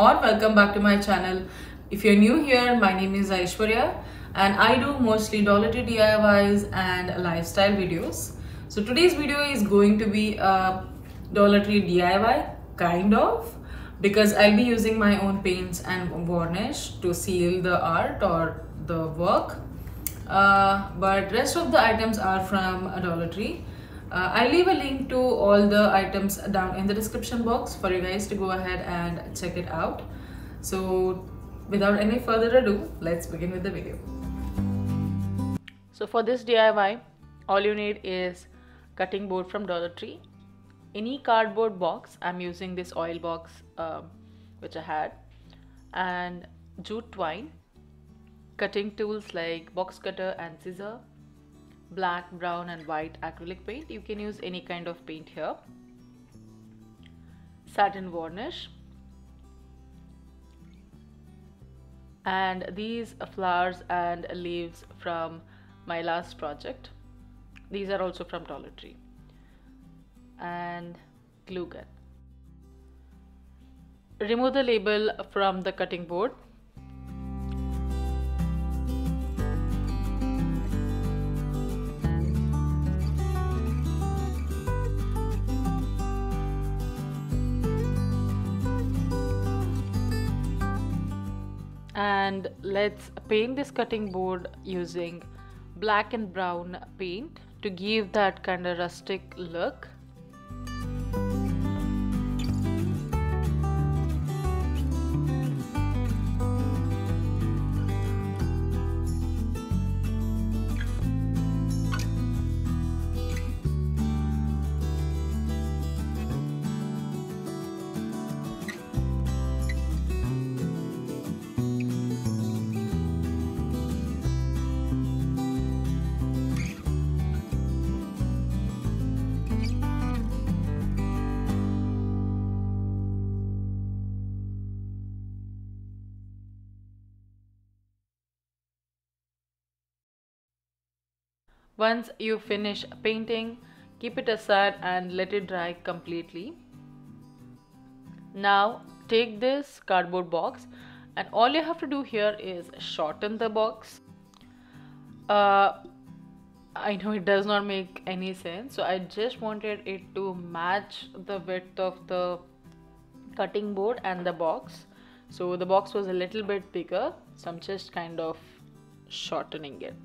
or welcome back to my channel. If you're new here, my name is Aishwarya and I do mostly Dollar Tree DIYs and lifestyle videos. So today's video is going to be a Dollar Tree DIY kind of, because I'll be using my own paints and varnish to seal the art or the work. But rest of the items are from a Dollar Tree. I'll leave a link to all the items down in the description box for you guys to go ahead and check it out. So without any further ado, let's begin with the video. So for this DIY, all you need is cutting board from Dollar Tree, any cardboard box. I'm using this oil box which I had, and jute twine, cutting tools like box cutter and scissor, black, brown and white acrylic paint. You can use any kind of paint here, satin varnish, and these flowers and leaves from my last project. These are also from Dollar Tree, and glue gun. Remove the label from the cutting board. And let's paint this cutting board using black and brown paint to give that kind of rustic look. Once you finish painting, keep it aside and let it dry completely. Now take this cardboard box, and all you have to do here is shorten the box. I know it does not make any sense, so I just wanted it to match the width of the cutting board and the box. So the box was a little bit bigger, so I'm just kind of shortening it.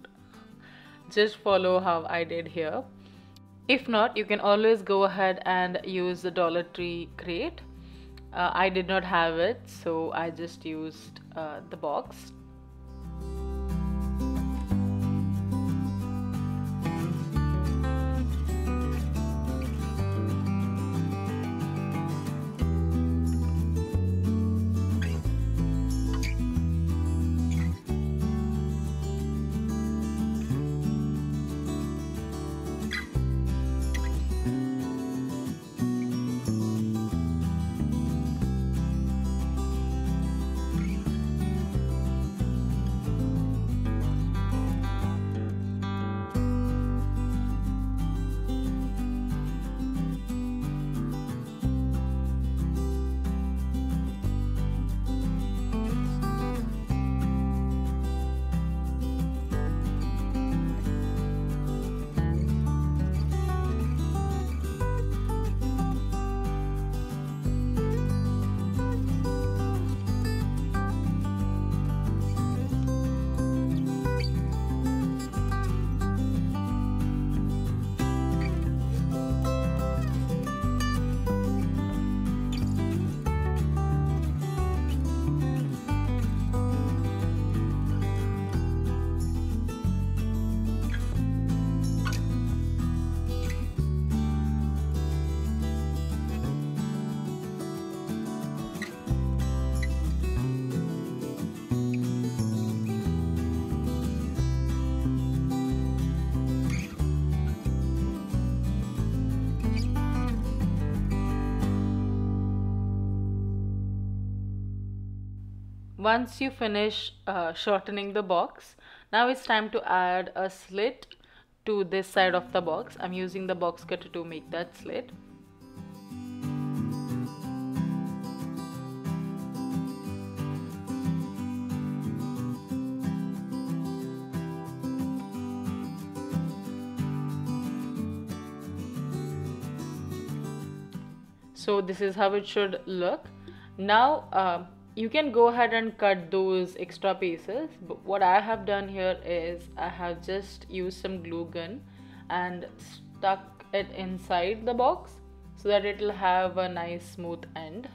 Just follow how I did here. If not, you can always go ahead and use the Dollar Tree crate. I did not have it, so I just used the box. Once you finish shortening the box, now it's time to add a slit to this side of the box. I'm using the box cutter to make that slit. So this is how it should look. Now you can go ahead and cut those extra pieces, but what I have done here is I have just used some glue gun and stuck it inside the box so that it will have a nice smooth end.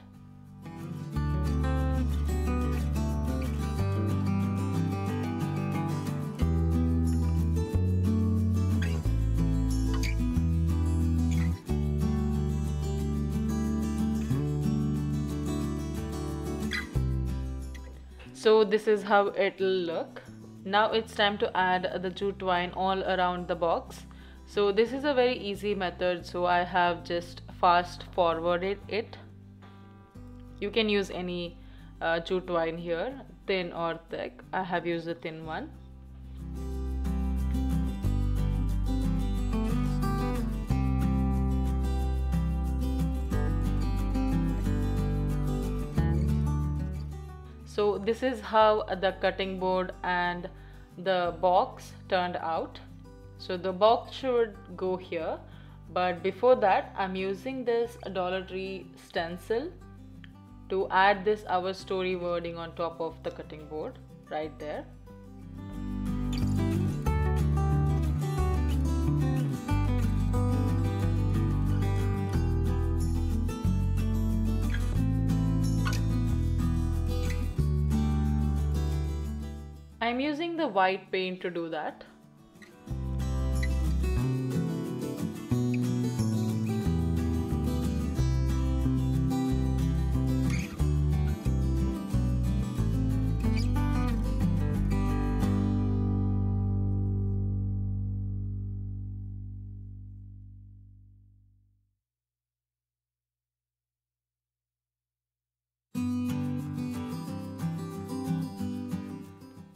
So this is how it'll look. Now it's time to add the jute twine all around the box. So this is a very easy method, so I have just fast forwarded it. You can use any jute twine here, thin or thick. I have used the thin one. So this is how the cutting board and the box turned out. So the box should go here, but before that I'm using this Dollar Tree stencil to add this Our Story wording on top of the cutting board right there. I'm using the white paint to do that.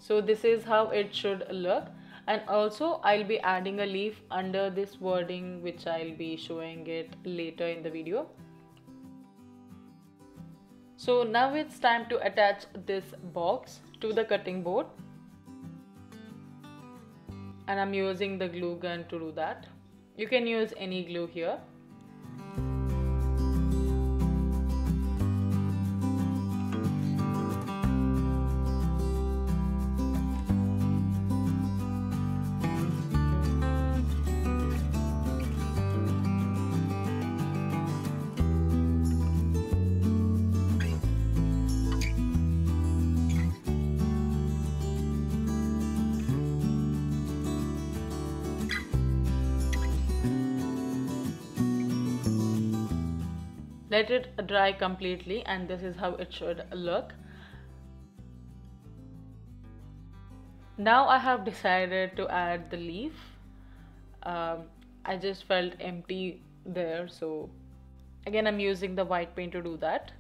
So this is how it should look, and also I'll be adding a leaf under this wording, which I'll be showing it later in the video. So now it's time to attach this box to the cutting board, and I'm using the glue gun to do that. You can use any glue here. Let it dry completely, and this is how it should look. Now I have decided to add the leaf. I just felt empty there, so again I'm using the white paint to do that.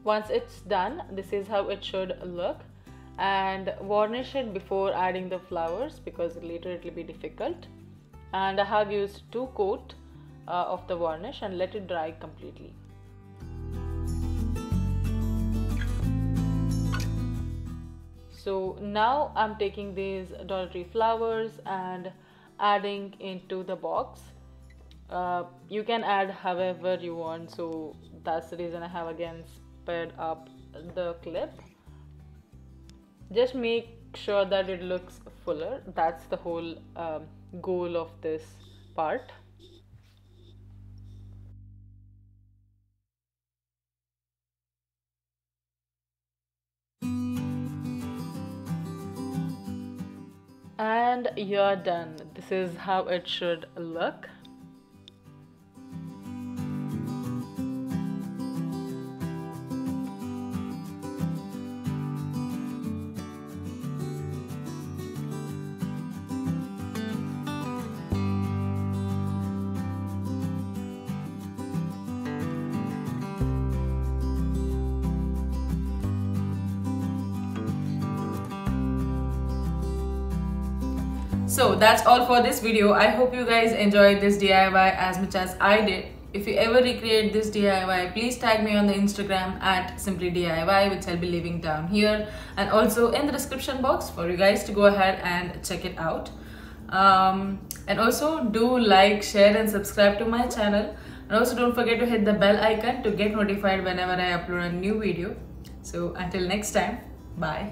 Once it's done, this is how it should look, and varnish it before adding the flowers because later it will be difficult. And I have used 2 coats of the varnish and let it dry completely. So now I'm taking these Dollar Tree flowers and adding into the box. You can add however you want, so that's the reason I have again sped up the clip. Just make sure that it looks fuller. That's the whole goal of this part. And you're done. This is how it should look. So that's all for this video. I hope you guys enjoyed this DIY as much as I did. If you ever recreate this DIY, please tag me on the Instagram at simplydiy, which I'll be leaving down here and also in the description box for you guys to go ahead and check it out. And also do like, share and subscribe to my channel, and also don't forget to hit the bell icon to get notified whenever I upload a new video. So until next time, bye.